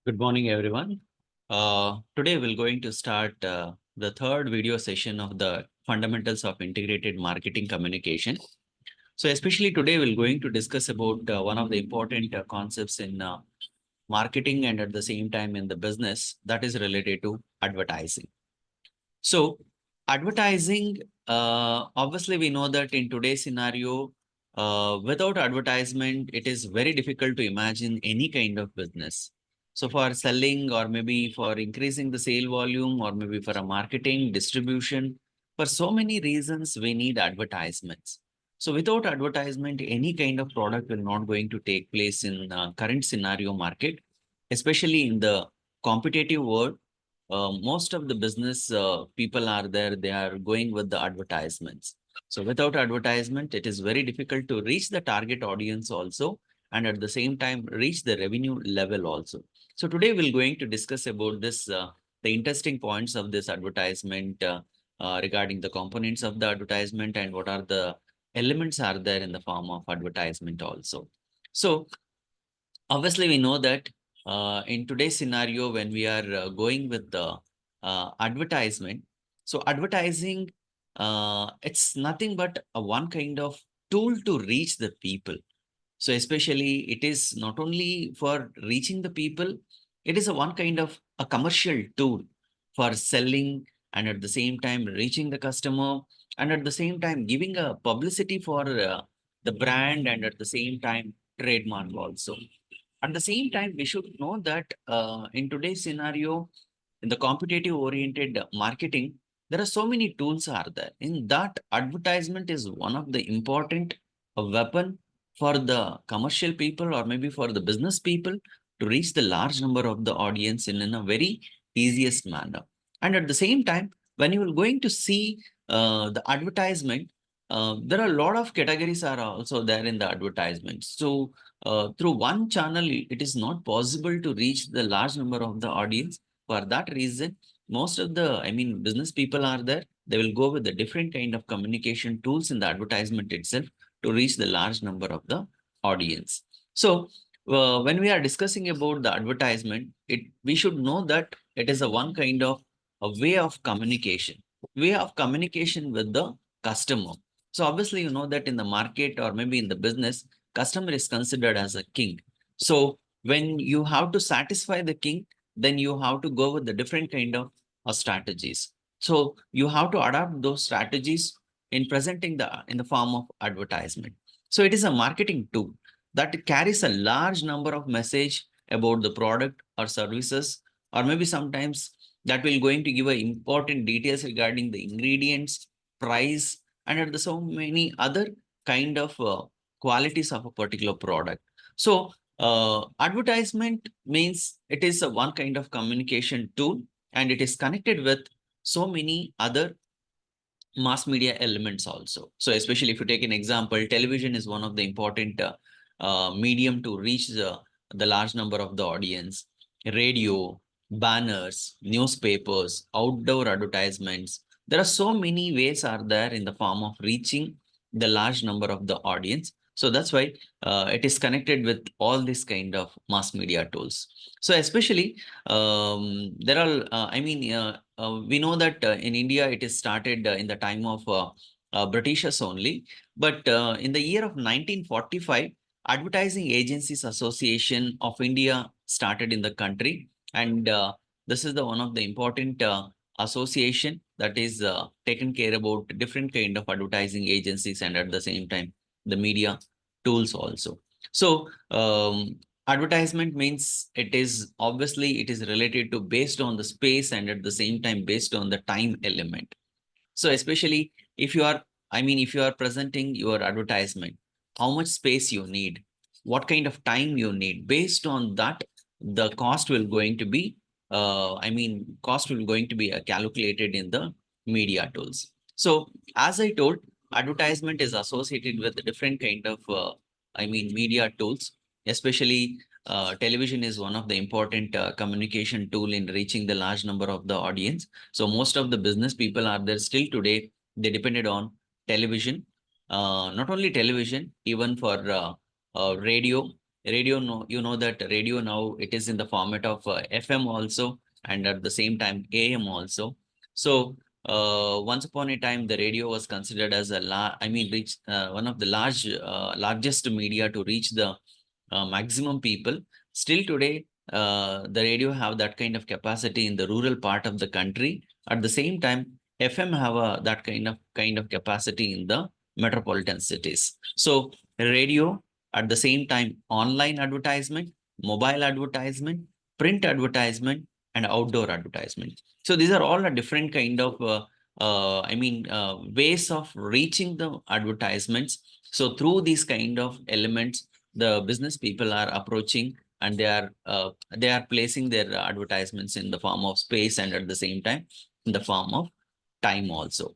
Good morning, everyone. Today we're going to start the third video session of the fundamentals of integrated marketing communication. So especially today we're going to discuss about one of the important concepts in marketing and at the same time in the business that is related to advertising. So advertising, obviously we know that in today's scenario, without advertisement, it is very difficult to imagine any kind of business. So for selling or maybe for increasing the sale volume or maybe for a marketing distribution, for so many reasons, we need advertisements. So without advertisement, any kind of product will not going to take place in current scenario market, especially in the competitive world. Most of the business people are there, they are going with the advertisements. So without advertisement, it is very difficult to reach the target audience also, and at the same time, reach the revenue level also. So today we're going to discuss about this, the interesting points of this advertisement regarding the components of the advertisement and what are the elements are there in the form of advertisement also. So obviously we know that in today's scenario when we are going with the advertisement, so advertising, it's nothing but a one kind of tool to reach the people. So especially it is not only for reaching the people, it is a one kind of a commercial tool for selling and at the same time reaching the customer and at the same time giving a publicity for the brand and at the same time trademark also. At the same time, we should know that in today's scenario, in the competitive oriented marketing, there are so many tools are there. In that, advertisement is one of the important weapon for the commercial people or maybe for the business people to reach the large number of the audience in a very easiest manner. And at the same time, when you are going to see the advertisement, there are a lot of categories are also there in the advertisement. So through one channel, it is not possible to reach the large number of the audience. For that reason, most of the, business people are there. They will go with the different kind of communication tools in the advertisement itself to reach the large number of the audience. So when we are discussing about the advertisement, we should know that it is a one kind of a way of communication with the customer. So obviously, you know that in the market or maybe in the business, customer is considered as a king. So when you have to satisfy the king, then you have to go with the different kind of strategies. So you have to adapt those strategies in presenting the in the form of advertisement. So it is a marketing tool that carries a large number of message about the product or services, or maybe sometimes that will going to give a important details regarding the ingredients, price, and at the so many other kind of qualities of a particular product. So advertisement means it is a one kind of communication tool and it is connected with so many other mass media elements also. So especially if you take an example, television is one of the important medium to reach the large number of the audience. Radio, banners, newspapers, outdoor advertisements. There are so many ways are there in the form of reaching the large number of the audience. So that's why it is connected with all this kind of mass media tools. So especially there are, we know that in India it is started in the time of Britishers only, but in the year of 1945, Advertising Agencies Association of India started in the country, and this is the one of the important association that is taken care about different kind of advertising agencies and at the same time the media tools also. So advertisement means it is obviously it is related to based on the space and at the same time based on the time element. So especially if you are, if you are presenting your advertisement, how much space you need, what kind of time you need, based on that, the cost will going to be, cost will going to be calculated in the media tools. So as I told, advertisement is associated with different kind of, media tools, especially television is one of the important communication tool in reaching the large number of the audience. So most of the business people are there still today. They depended on television, not only television, even for radio, radio, you know that radio now it is in the format of FM also, and at the same time AM also. So once upon a time, the radio was considered as reach one of the largest media to reach the maximum people. Still today, the radio have that kind of capacity in the rural part of the country. At the same time, FM have that kind of capacity in the metropolitan cities. So radio, at the same time, online advertisement, mobile advertisement, print advertisement, and outdoor advertisement. So these are all a different kind of ways of reaching the advertisements. So through these kind of elements, the business people are approaching, and they are placing their advertisements in the form of space, and at the same time in the form of time also.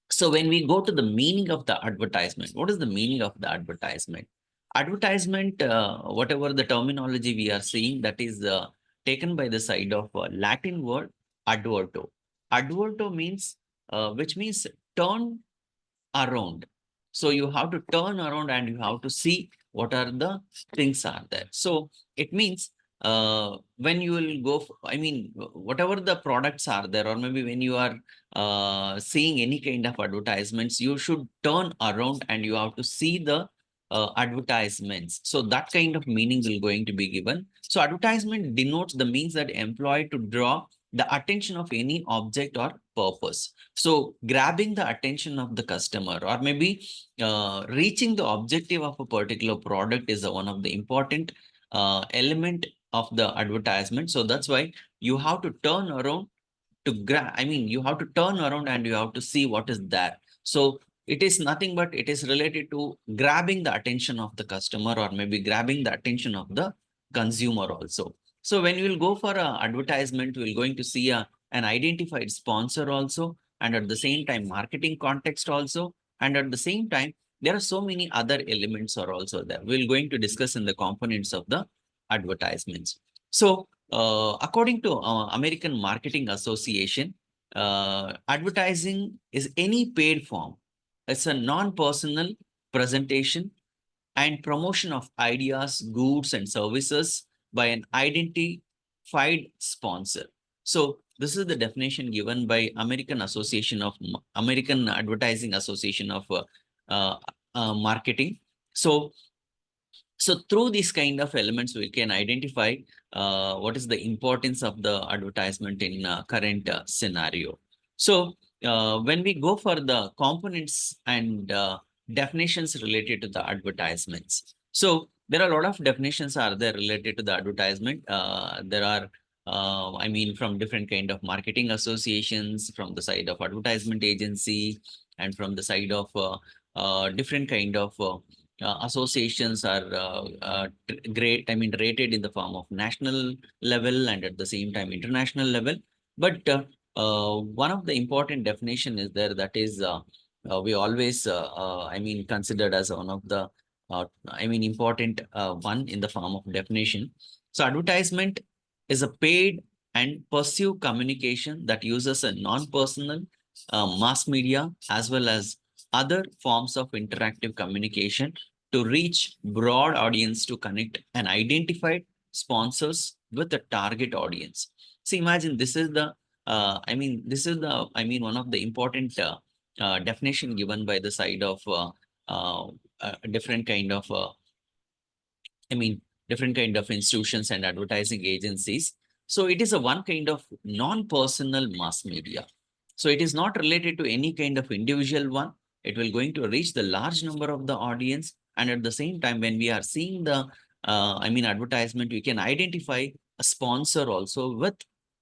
So when we go to the meaning of the advertisement, what is the meaning of the advertisement? Advertisement, whatever the terminology we are seeing, that is taken by the side of Latin word adverto. Adverto means, which means turn around. So you have to turn around and you have to see what are the things are there. So it means when you will go, whatever the products are there, or maybe when you are seeing any kind of advertisements, you should turn around and you have to see the advertisements. So that kind of meaning will going to be given. So advertisement denotes the means that employed to draw the attention of any object or purpose. So grabbing the attention of the customer, or maybe reaching the objective of a particular product, is one of the important element of the advertisement. So that's why you have to turn around to grab. You have to turn around and you have to see what is there. So it is nothing but it is related to grabbing the attention of the customer, or maybe grabbing the attention of the consumer also. So when you will go for a advertisement, we're going to see an identified sponsor also, and at the same time marketing context also, and at the same time there are so many other elements are also there. We're going to discuss in the components of the advertisements. So according to American Marketing Association, advertising is any paid form. It's a non-personal presentation and promotion of ideas, goods, and services by an identified sponsor. So this is the definition given by American Advertising Association of Marketing. So through these kind of elements, we can identify what is the importance of the advertisement in current scenario. So when we go for the components and definitions related to the advertisements, so there are a lot of definitions are there related to the advertisement. There are, from different kind of marketing associations, from the side of advertisement agency, and from the side of different kind of associations are rated in the form of national level and at the same time international level. But one of the important definition is there, that is we always considered as one of the important one in the form of definition. So advertisement is a paid and pursued communication that uses a non-personal mass media as well as other forms of interactive communication to reach broad audience, to connect and identify sponsors with the target audience. So imagine this is the one of the important definition given by the side of different kind of different kind of institutions and advertising agencies. So it is a one kind of non-personal mass media. So it is not related to any kind of individual one. It will going to reach the large number of the audience. And at the same time, when we are seeing the, advertisement, we can identify a sponsor also with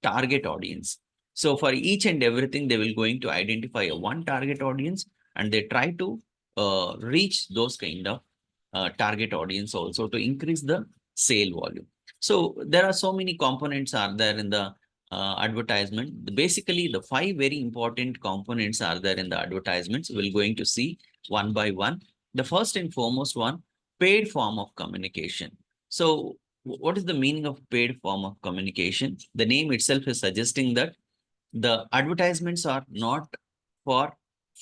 target audience. So for each and everything, they will going to identify a one target audience, and they try to reach those kind of target audience also to increase the sale volume. So there are so many components are there in the advertisement. Basically, the 5 very important components are there in the advertisements. We're going to see one by one. The first and foremost one, paid form of communication. So what is the meaning of paid form of communication? The name itself is suggesting that the advertisements are not for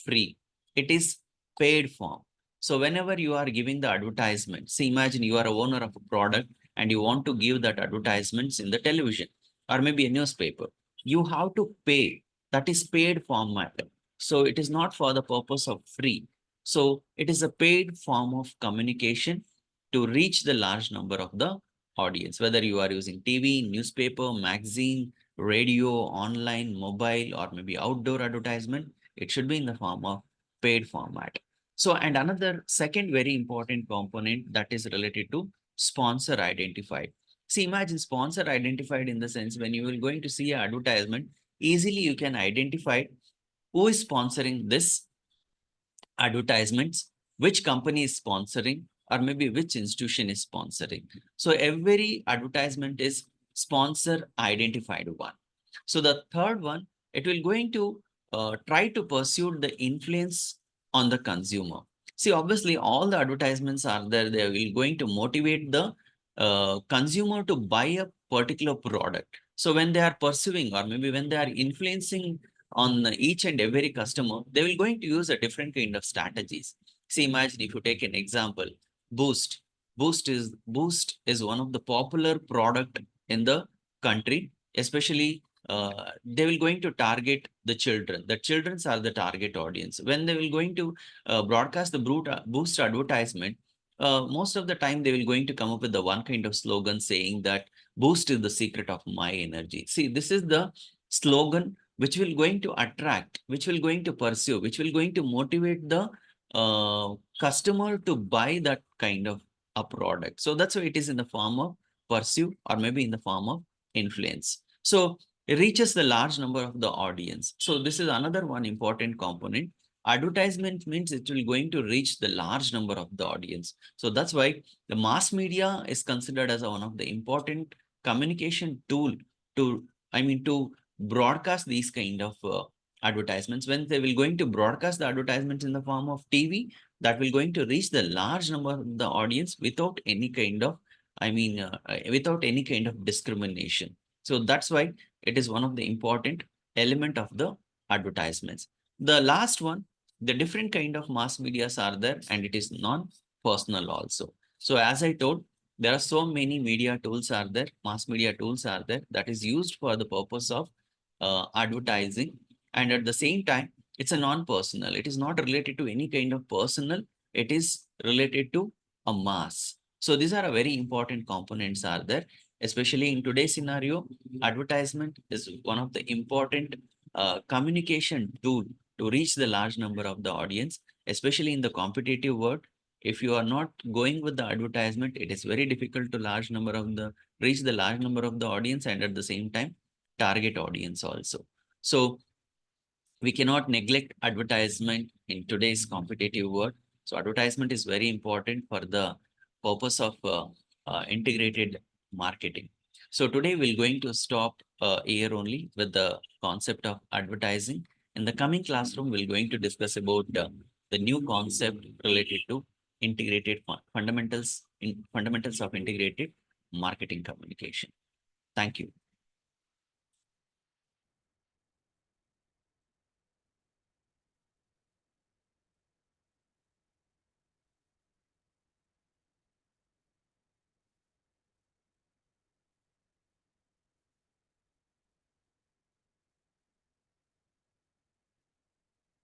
free. It is paid form. So whenever you are giving the advertisement, see, imagine you are a owner of a product and you want to give that advertisements in the television or maybe a newspaper. You have to pay. That is paid format. So it is not for the purpose of free. So it is a paid form of communication to reach the large number of the audience, whether you are using TV, newspaper, magazine, radio, online, mobile, or maybe outdoor advertisement. It should be in the form of paid format. So, and another second very important component that is related to sponsor identified. See, imagine sponsor identified in the sense when you will going to see an advertisement, easily you can identify who is sponsoring this advertisements, which company is sponsoring, or maybe which institution is sponsoring. So every advertisement is sponsor identified one. So the third one, it will going to try to pursue the influence on the consumer. See, obviously all the advertisements are there. They will going to motivate the consumer to buy a particular product. So when they are pursuing or maybe when they are influencing on each and every customer, they will going to use a different kind of strategies. See, imagine if you take an example, Boost. Boost is one of the popular product in the country, especially they will going to target the children. The childrens are the target audience. When they will going to broadcast the Boost advertisement, most of the time they will going to come up with the one kind of slogan saying that Boost is the secret of my energy. See, this is the slogan which will going to attract, which will going to pursue, which will going to motivate the customer to buy that kind of a product. So that's why it is in the form of pursue or maybe in the form of influence. So it reaches the large number of the audience. So this is another one important component. Advertisement means it will going to reach the large number of the audience. So that's why the mass media is considered as one of the important communication tool to, to broadcast these kind of advertisements. When they will going to broadcast the advertisements in the form of TV, that will going to reach the large number of the audience without any kind of, without any kind of discrimination. So that's why it is one of the important element of the advertisements. The last one, the different kind of mass medias are there and it is non-personal also. So as I told, there are so many media tools are there, mass media tools are there that is used for the purpose of advertising. And at the same time, it's a non-personal. It is not related to any kind of personal. It is related to a mass. So these are a very important components are there, especially in today's scenario. Advertisement is one of the important communication tool to reach the large number of the audience, especially in the competitive world. If you are not going with the advertisement, it is very difficult to large number of the reach the large number of the audience and at the same time target audience also. So we cannot neglect advertisement in today's competitive world. So advertisement is very important for the purpose of integrated marketing. So today we're going to stop here only with the concept of advertising. In the coming classroom, we're going to discuss about the new concept related to integrated fundamentals of integrated marketing communication. Thank you.